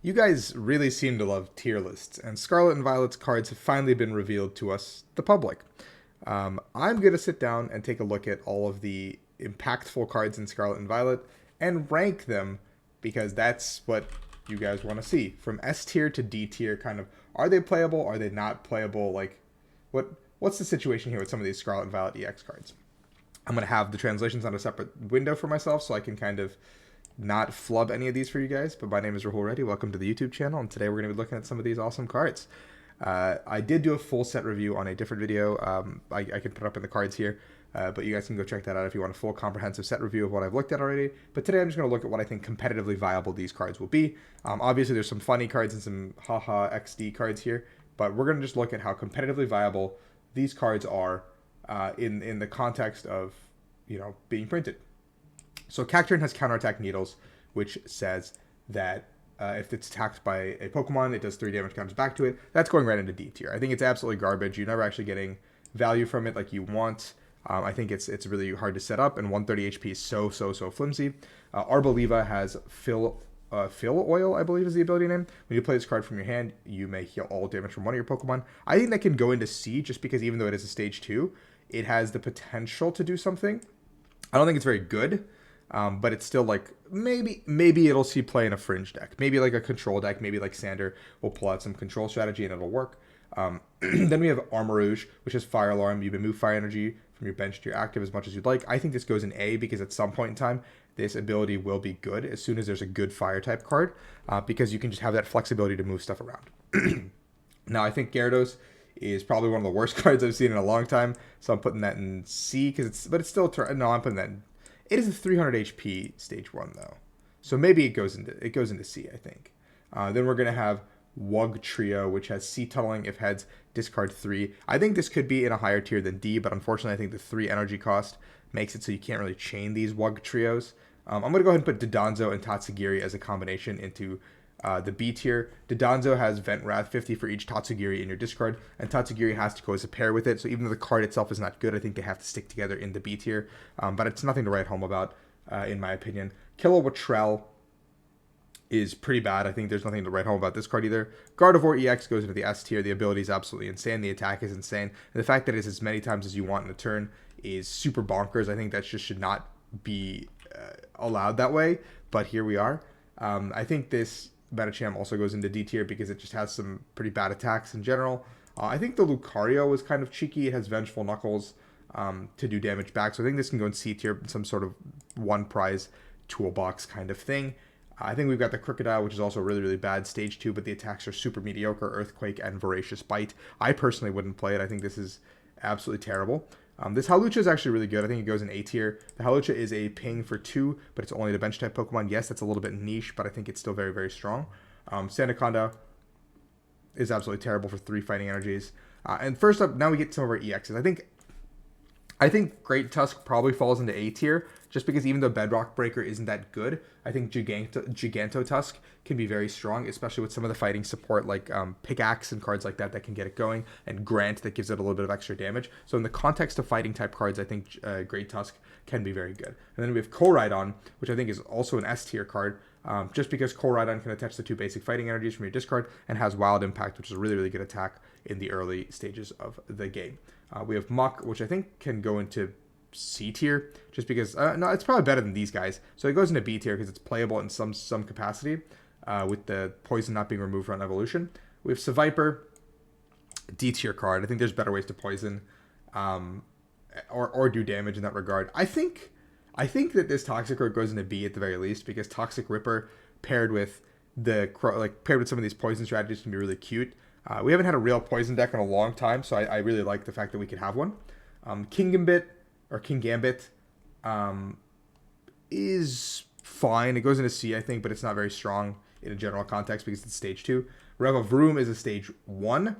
You guys really seem to love tier lists, and Scarlet and Violet's cards have finally been revealed to us, the public. I'm going to sit down and take a look at all of the impactful cards in Scarlet and Violet and rank them because that's what you guys want to see. From S tier to D tier, kind of, are they playable? Are they not playable? Like, what's the situation here with some of these Scarlet and Violet EX cards? I'm going to have the translations on a separate window for myself so I can kind of not flub any of these for you guys. But my name is Rahul Reddy. Welcome to the YouTube channel, and today we're going to be looking at some of these awesome cards. I did do a full set review on a different video. I can put up in the cards here, but you guys can go check that out if you want a full comprehensive set review of what I've looked at already. But today I'm just going to look at what I think competitively viable these cards will be. Obviously, there's some funny cards and some haha XD cards here, but we're going to just look at how competitively viable these cards are in the context of, you know, being printed. So Cacturn has counterattack needles, which says that if it's attacked by a Pokemon, it does 3 damage, comes back to it. That's going right into D tier. I think it's absolutely garbage. You're never actually getting value from it like you want. I think it's really hard to set up, and 130 HP is so flimsy. Arboliva has Fill Oil, I believe is the ability name. When you play this card from your hand, you may heal all damage from one of your Pokemon. I think that can go into C just because even though it is a stage 2, it has the potential to do something. I don't think it's very good. But it's still like, maybe it'll see play in a fringe deck. Maybe like a control deck, maybe like Sander will pull out some control strategy and it'll work. Then we have Armarouge, which is Fire Alarm. You can move fire energy from your bench to your active as much as you'd like. I think this goes in A because at some point in time, this ability will be good as soon as there's a good fire type card, because you can just have that flexibility to move stuff around. Now, I think Gyarados is probably one of the worst cards I've seen in a long time, so I'm putting that in C because it's still, no, I'm putting that in. It is a 300 HP stage 1 though, so maybe it goes into C, I think. Then we're gonna have Wug Trio, which has C tunneling. If heads, discard 3. I think this could be in a higher tier than D, but unfortunately, I think the 3 energy cost makes it so you can't really chain these Wug Trios. I'm gonna go ahead and put Dodonzo and Tatsugiri as a combination into the B tier. Dodonzo has Vent Wrath 50 for each Tatsugiri in your discard, and Tatsugiri has to go as a pair with it. So even though the card itself is not good, I think they have to stick together in the B tier. But it's nothing to write home about, in my opinion. Kilowattrel is pretty bad. I think there's nothing to write home about this card either. Gardevoir EX goes into the S tier. The ability is absolutely insane. The attack is insane. And the fact that it's as many times as you want in a turn is super bonkers. I think that just should not be allowed that way. But here we are. I think this Medicham also goes into D tier because it just has some pretty bad attacks in general. I think the Lucario is kind of cheeky. It has Vengeful Knuckles to do damage back. So I think this can go in C tier, some sort of one prize toolbox kind of thing. I think we've got the Crocodile, which is also really bad stage 2, but the attacks are super mediocre. Earthquake and Voracious Bite. I personally wouldn't play it. I think this is absolutely terrible. This Hawlucha is actually really good. I think it goes in A tier. The Hawlucha is a ping for 2, but it's only the bench type Pokemon. Yes, that's a little bit niche, but I think it's still very strong. Sandaconda is absolutely terrible for 3 fighting energies. And first up, now we get some of our EXs. I think Great Tusk probably falls into A tier, just because even though Bedrock Breaker isn't that good, I think Giganto Tusk can be very strong, especially with some of the fighting support like Pickaxe and cards like that that can get it going, and Grant that gives it a little bit of extra damage. So in the context of fighting type cards, I think Great Tusk can be very good. And then we have Koraidon, which I think is also an S tier card, just because Koraidon can attach the 2 basic fighting energies from your discard and has Wild Impact, which is a really good attack in the early stages of the game. We have Muck, which I think can go into C tier, just because, no, it's probably better than these guys. So it goes into B tier because it's playable in some capacity, with the poison not being removed from evolution. We have Seviper, D tier card. I think there's better ways to poison, or do damage in that regard. I think that this Toxic Road goes into B at the very least, because Toxic Ripper paired with paired with some of these poison strategies can be really cute. We haven't had a real poison deck in a long time, so I really like the fact that we could have one. King Gambit is fine. It goes into C, I think, but it's not very strong in a general context because it's stage 2. Revavroom is a stage 1,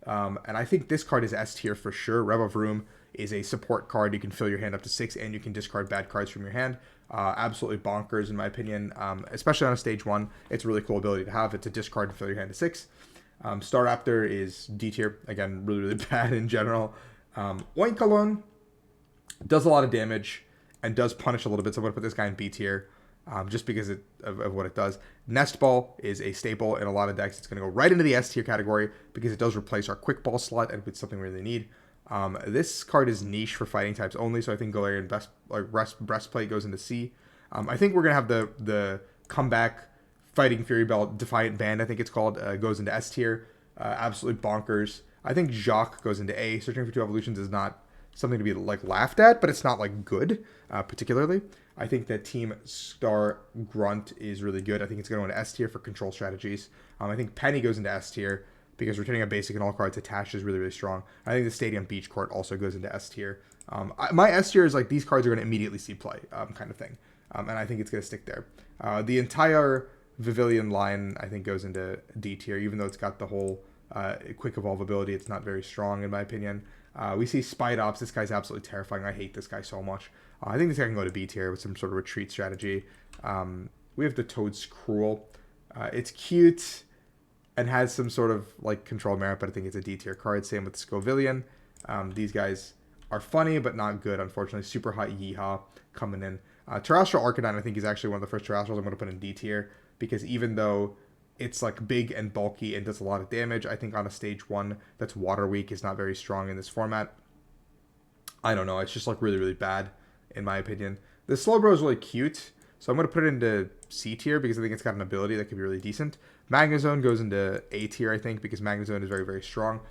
and I think this card is S tier for sure. Revavroom is a support card. You can fill your hand up to 6, and you can discard bad cards from your hand. Absolutely bonkers, in my opinion, especially on a stage 1. It's a really cool ability to have. It's a discard to fill your hand to 6. Staraptor is D tier. Again, really bad in general. Oinkologne does a lot of damage and does punish a little bit, so I'm going to put this guy in B tier. just because of what it does. Nest Ball is a staple in a lot of decks. It's going to go right into the S tier category because it does replace our Quick Ball slot, and it's something we really need. This card is niche for fighting types only, so I think Galarian Breastplate goes into C. I think we're going to have the comeback Fighting Fury Belt Defiant Band, I think it's called, goes into S tier. Absolutely bonkers. I think Jacques goes into A. Searching for Two Evolutions is not something to be like laughed at, but it's not like good, particularly. I think that Team Star Grunt is really good. I think it's going to go into S tier for control strategies. I think Penny goes into S tier because returning a basic and all cards attached is really, really strong. I think the Stadium Beach Court also goes into S tier. My S tier is like these cards are going to immediately see play, kind of thing. And I think it's going to stick there. The entire Vivillon line, I think, goes into D tier, even though it's got the whole quick evolve ability. It's not very strong, in my opinion. We see Spidops. This guy's absolutely terrifying. I hate this guy so much. I think this guy can go to B tier with some sort of retreat strategy. We have the Toad's Cruel. It's cute and has some sort of like control merit, but I think it's a D tier card. Same with Scovillion. These guys are funny, but not good, unfortunately. Super Hot Yeehaw coming in. Terrestrial Arcanine, I think, is actually one of the first Terrestrials I'm going to put in D tier because even though it's like big and bulky and does a lot of damage, I think on a stage 1 that's water weak is not very strong in this format. I don't know. It's just like really, really bad in my opinion. The Slowbro is really cute, so I'm going to put it into C tier because I think it's got an ability that could be really decent. Magnezone goes into A tier, I think, because Magnezone is very, very strong.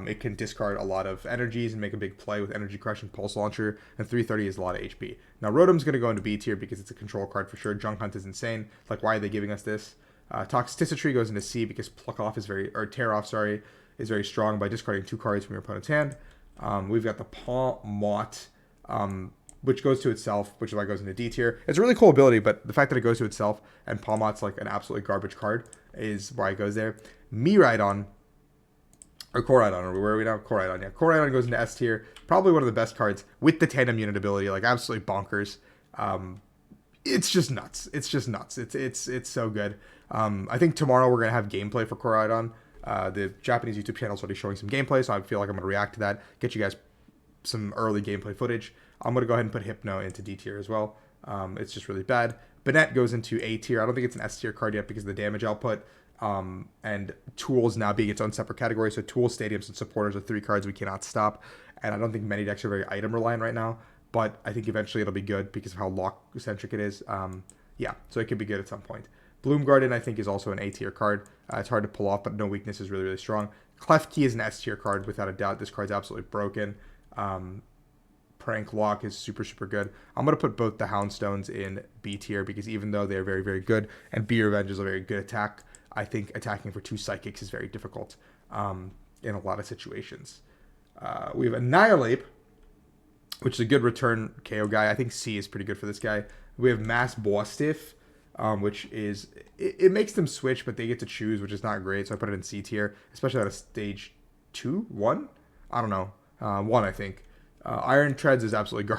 It can discard a lot of energies and make a big play with Energy Crush and Pulse Launcher, and 330 is a lot of HP. Now, Rotom's going to go into B tier because it's a control card for sure. Junk Hunt is insane. Like, why are they giving us this? Toxicity goes into C because Tear Off, is very strong by discarding 2 cards from your opponent's hand. We've got the Pawmot, which goes to itself, which is why it goes into D tier. It's a really cool ability, but the fact that it goes to itself and Pawmot's like an absolutely garbage card is why it goes there. Koraidon, or where are we now? Koraidon, yeah. Koraidon goes into S tier. Probably one of the best cards with the Tandem Unit ability, like absolutely bonkers. It's just nuts. It's so good. I think tomorrow we're going to have gameplay for Koraidon. The Japanese YouTube channel is already showing some gameplay, so I feel like I'm going to react to that, get you guys some early gameplay footage. I'm going to go ahead and put Hypno into D tier as well. It's just really bad. Banette goes into A tier. I don't think it's an S tier card yet because of the damage output. And Tools now being its own separate category. So Tools, Stadiums, and Supporters are 3 cards we cannot stop. And I don't think many decks are very item reliant right now. But I think eventually it'll be good because of how lock-centric it is. Yeah, so it could be good at some point. Bloom Garden, I think, is also an A tier card. It's hard to pull off, but no weakness is really, really strong. Klefki is an S tier card, without a doubt. This card's absolutely broken. Prank Lock is super, super good. I'm going to put both the Houndstones in B tier because even though they're very, very good and Be Revenge is a very good attack, I think attacking for 2 Psychics is very difficult in a lot of situations. We have Annihilate, which is a good return KO guy. I think C is pretty good for this guy. We have Mass Bostiff, which is... It makes them switch, but they get to choose, which is not great. So I put it in C tier, especially at a stage 2? 1? I don't know. 1, I think. Iron Treads is absolutely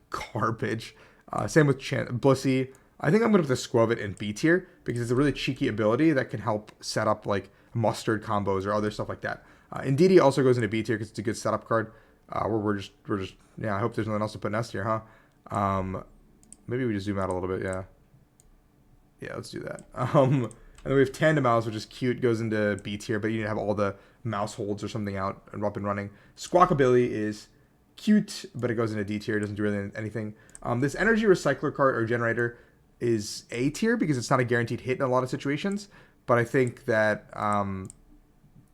garbage. Same with Blissey. I think I'm going to put the Squovit in B tier because it's a really cheeky ability that can help set up like mustard combos or other stuff like that. Indeedee also goes into B tier because it's a good setup card. We're just yeah. I hope there's nothing else to put in S tier, huh? Maybe we just zoom out a little bit. Yeah, let's do that. And then we have Tandem Mouse, which is cute, goes into B tier, but you need to have all the mouse holds or something out and up and running. Squawkabilly is cute, but it goes into D tier. It doesn't do really anything. This Energy Recycler card or Generator is A tier because it's not a guaranteed hit in a lot of situations. But I think that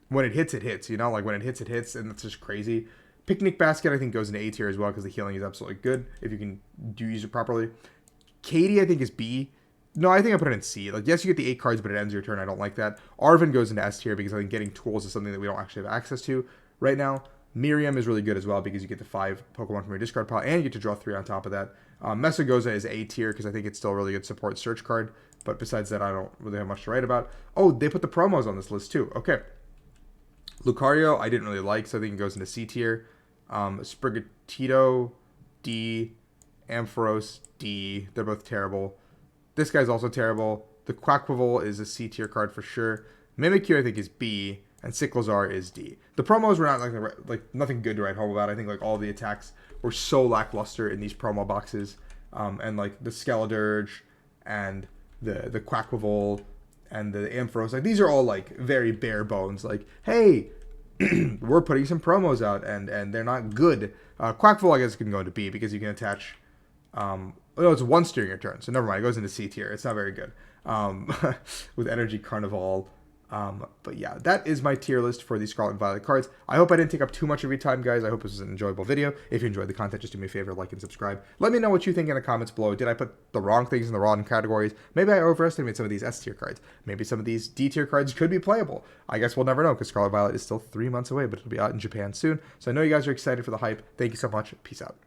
when it hits, it hits. You know, like when it hits, and that's just crazy. Picnic Basket, I think, goes into A tier as well because the healing is absolutely good if you can use it properly. Katie, I think, is B. No, I think I put it in C. Like, yes, you get the 8 cards, but it ends your turn. I don't like that. Arven goes into S tier because I think getting tools is something that we don't actually have access to right now. Miriam is really good as well because you get the 5 Pokemon from your discard pile and you get to draw 3 on top of that. Mesagoza is A tier because I think it's still a really good support search card. But besides that, I don't really have much to write about. Oh, they put the promos on this list too. Okay. Lucario, I didn't really like, so I think it goes into C tier. Sprigatito, D. Ampharos, D. They're both terrible. This guy's also terrible. The Quaquaval is a C tier card for sure. Mimikyu, I think, is B. And Cyclozar is D. The promos were not like nothing good to write home about. I think like all the attacks were so lackluster in these promo boxes. And like the Skeledirge, and the Quacklevolt and the Ampharos. Like, these are all like very bare bones. Like, hey, we're putting some promos out, and they're not good. Quacklevolt, I guess, can go into B because you can attach. No, it's once during your turn, so never mind. It goes into C tier. It's not very good. With Energy Carnival. But yeah, that is my tier list for the Scarlet and Violet cards. I hope I didn't take up too much of your time, guys. I hope this was an enjoyable video. If you enjoyed the content, just do me a favor, like and subscribe. Let me know what you think in the comments below. Did I put the wrong things in the wrong categories? Maybe I overestimated some of these S tier cards. Maybe some of these D tier cards could be playable. I guess we'll never know because Scarlet and Violet is still 3 months away, but it'll be out in Japan soon. So I know you guys are excited for the hype. Thank you so much. Peace out.